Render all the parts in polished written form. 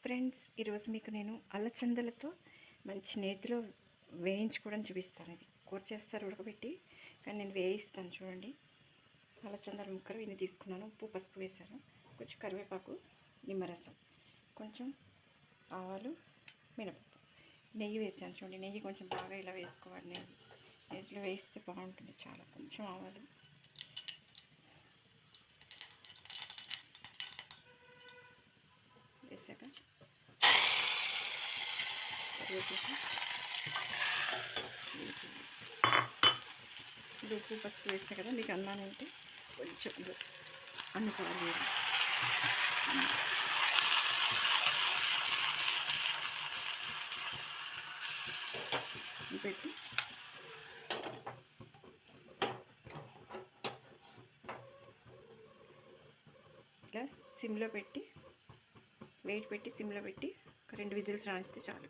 Friends, ఈరోజు మీకు నేను అలచందలతో మంచి నేతిలో వేయించుకోవడం చూపిస్తాను. ఇది కూర చేస్తారు ఉడకబెట్టి, కానీ నేను వేయిస్తాను. చూడండి, అలచందల ముక్కలు ఇన్ని తీసుకున్నాను. ఉప్పు పసుపు వేసాను, కొంచెం కరివేపాకు, నిమ్మరసం, కొంచెం ఆవాలు, మినపప్పు, నెయ్యి వేసాను. చూడండి, నెయ్యి కొంచెం బాగా ఇలా వేసుకోవాలి. నెయ్యిలో వేస్తే బాగుంటుంది చాలా. కొంచెం ఆవాలు, వేసాక ఉప్పు పసుపు వేసా కదా. మీకు అన్నాను అంటే కొంచెం అన్ని కాలేదు పెట్టి ఇలా సిమ్లో పెట్టి వెయిట్ పెట్టి సిమ్లో పెట్టి ఒక 2 విజిల్స్ రానిస్తే చాలు.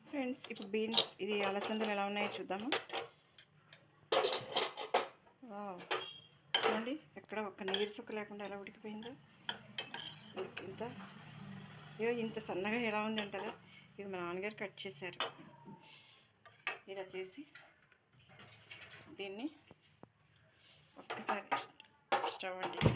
ఫ్రెండ్స్, ఇప్పుడు బీన్స్, ఇది అలచందలు ఎలా ఉన్నాయో చూద్దాము. చూడండి, ఎక్కడ ఒక్క నీరు చుక్క లేకుండా ఎలా ఉడికిపోయిందో. ఇంత సన్నగా ఎలా ఉంది అంటారా? ఇది మా నాన్నగారు కట్ చేశారు. ఇలా చేసి దీన్ని ఒక్కసారి స్టవ్ అంటించి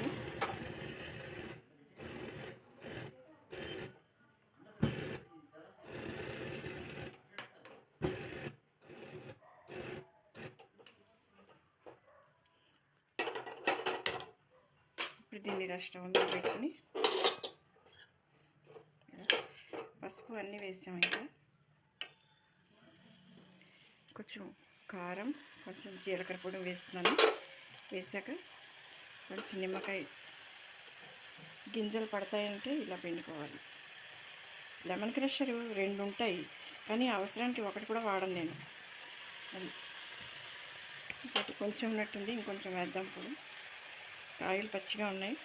ఇప్పుడు దీన్ని ఇలా స్టవ్ మీద పెట్టుకుని పసుపు అన్నీ వేసాము. ఇంకా కొంచెం కారం, కొంచెం జీలకర్ర పొడి వేస్తున్నాను. వేసాక కొంచెం నిమ్మకాయ గింజలు పడతాయంటే ఇలా పిండుకోవాలి. లెమన్ క్రషర్ 2 ఉంటాయి, కానీ అవసరానికి ఒకటి కూడా వాడను నేను. అది ఇంకోటి కొంచెం ఉన్నట్టుంది, ఇంకొంచెం వేద్దాం. పొడి కాయలు పచ్చిగా ఉన్నాయి.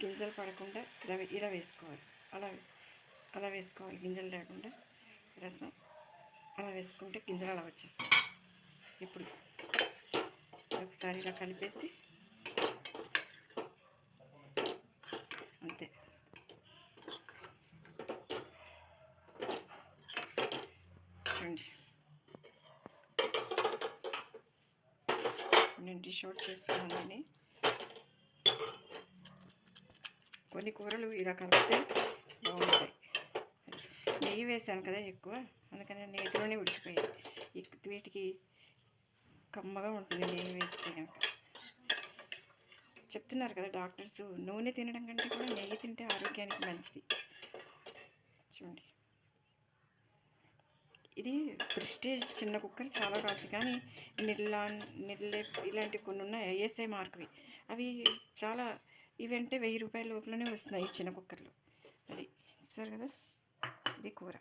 గింజలు పడకుండా ఇలా వేసుకోవాలి. అలా వేసుకోవాలి, గింజలు లేకుండా. రసం అలా వేసుకుంటే గింజలు అలా వచ్చేస్తాయి. ఇప్పుడు ఒకసారి ఇలా కలిపేసి అంతే. నేను డిష్ అవుట్ చేస్తున్నాను. కొన్ని కూరలు ఇలా కలిపితే బాగుంటాయి. నెయ్యి వేసాను కదా ఎక్కువ, అందుకని నెయ్యిలోనే ఉడికిపోయాయి. వీటికి కమ్మగా ఉంటుంది నెయ్యి వేస్తే కనుక. చెప్తున్నారు కదా డాక్టర్స్, నూనె తినడం కంటే కూడా నెయ్యి తింటే ఆరోగ్యానికి మంచిది. చూడండి, ఇది ప్రెస్టీజ్ చిన్న కుక్కర్ చాలా కాస్ట్, కానీ నిల్లే ఇలాంటి కొన్ని ఉన్నాయి ఐఎస్ఐ మార్క్వి. అవి చాలా, ఇవంటే 1000 రూపాయల లోపలనే వస్తున్నాయి ఈ చిన్న కుక్కర్లు. అది చూసారు కదా, ఇది కూర.